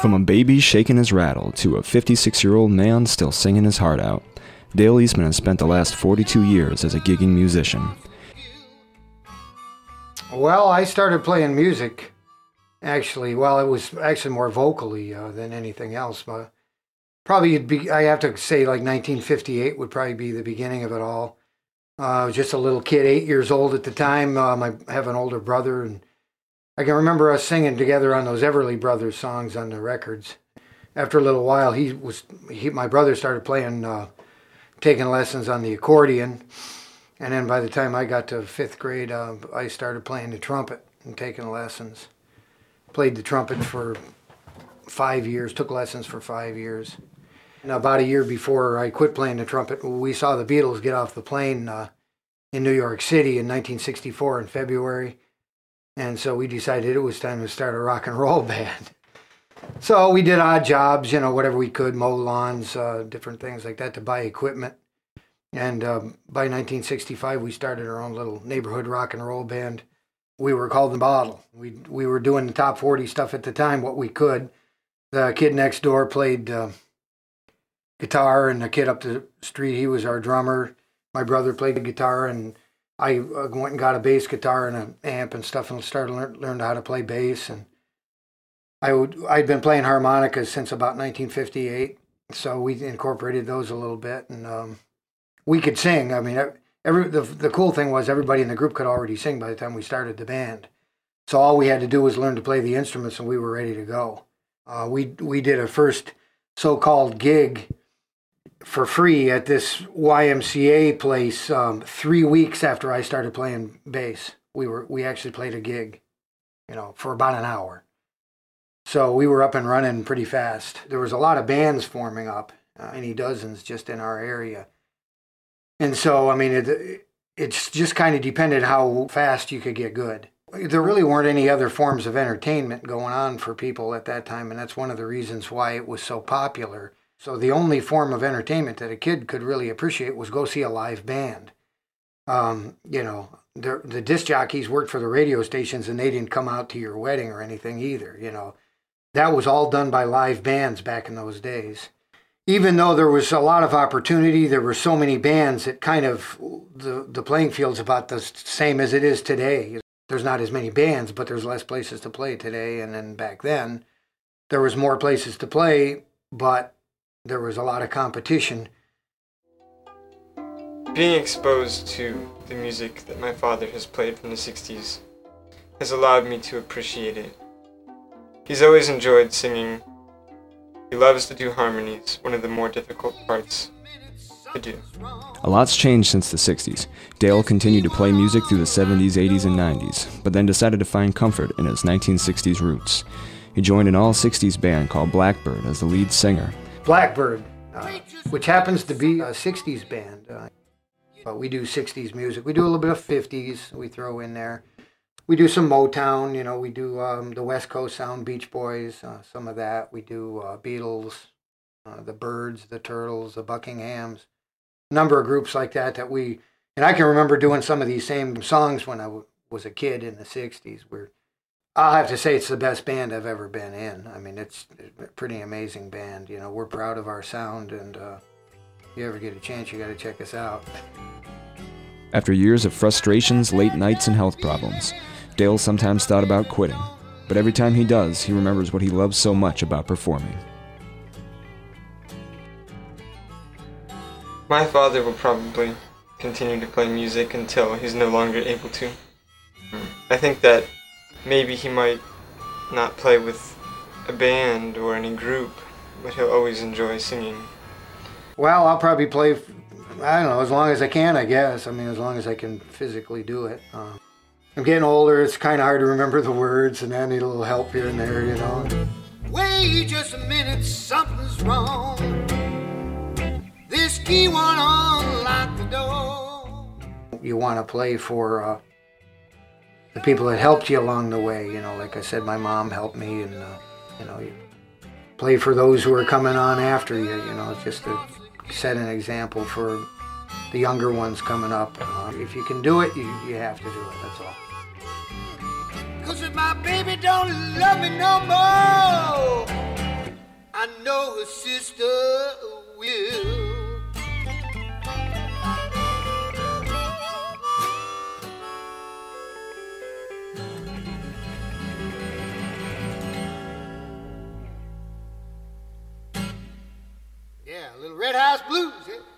From a baby shaking his rattle to a 56-year-old man still singing his heart out, Dale Eastman has spent the last 42 years as a gigging musician. Well, I started playing music, actually, well, it was actually more vocally than anything else. But probably, I have to say, like 1958 would probably be the beginning of it all. I was just a little kid, 8 years old at the time. I have an older brother, and I can remember us singing together on those Everly Brothers songs on the records. After a little while, my brother started playing, taking lessons on the accordion. And then by the time I got to 5th grade, I started playing the trumpet and taking lessons. Played the trumpet for 5 years, took lessons for 5 years. And about a year before I quit playing the trumpet, we saw the Beatles get off the plane in New York City in 1964 in February. And so we decided it was time to start a rock and roll band. So we did odd jobs, whatever we could, mow lawns, different things like that to buy equipment. And by 1965, we started our own little neighborhood rock and roll band. We were called The Bottle. We were doing the top 40 stuff at the time, what we could. The kid next door played guitar, and the kid up the street, he was our drummer. My brother played the guitar, and I went and got a bass guitar and an amp and stuff and started learning how to play bass. And I'd been playing harmonicas since about 1958, so we incorporated those a little bit. And we could sing. I mean, the cool thing was everybody in the group could already sing by the time we started the band. So all we had to do was learn to play the instruments, and we were ready to go. We did a first so-called gig for free at this YMCA place 3 weeks after I started playing bass. We actually played a gig, for about an hour. So we were up and running pretty fast. There was a lot of bands forming up, any dozens just in our area. And so, I mean, it's just kind of depended how fast you could get good. There really weren't any other forms of entertainment going on for people at that time, and that's one of the reasons why it was so popular. So the only form of entertainment that a kid could really appreciate was go see a live band. The disc jockeys worked for the radio stations, and they didn't come out to your wedding or anything either, That was all done by live bands back in those days. Even though there was a lot of opportunity, there were so many bands that kind of, the playing field's about the same as it is today. There's not as many bands, but there's less places to play today. And then back then, there was more places to play, but there was a lot of competition. Being exposed to the music that my father has played from the 60s has allowed me to appreciate it. He's always enjoyed singing. He loves to do harmonies, one of the more difficult parts to do. A lot's changed since the 60s. Dale continued to play music through the 70s, 80s, and 90s, but then decided to find comfort in his 1960s roots. He joined an all-60s band called Blackbird as the lead singer. Blackbird, which happens to be a 60s band. But we do 60s music. We do a little bit of 50s we throw in there. We do some Motown, we do the West Coast sound, Beach Boys, some of that. We do Beatles, the Byrds, the Turtles, the Buckinghams, a number of groups like that and I can remember doing some of these same songs when I was a kid in the 60s. I'll have to say it's the best band I've ever been in. I mean, it's a pretty amazing band. We're proud of our sound, and if you ever get a chance, you got to check us out. After years of frustrations, late nights, and health problems, Dale sometimes thought about quitting, but every time he does, he remembers what he loves so much about performing. My father will probably continue to play music until he's no longer able to. I think that maybe he might not play with a band or any group, but he'll always enjoy singing. Well, I'll probably play, I don't know, as long as I can, I guess. I mean, as long as I can physically do it. I'm getting older, it's kind of hard to remember the words, and I need a little help here and there, Wait just a minute, something's wrong. This key won't unlock the door. You want to play for the people that helped you along the way. Like I said, my mom helped me, and you play for those who are coming on after you, just to set an example for the younger ones coming up. If you can do it, you have to do it, that's all. 'cause if my baby don't love me no more, I know her sister will. Yeah, a little Red House Blues, eh?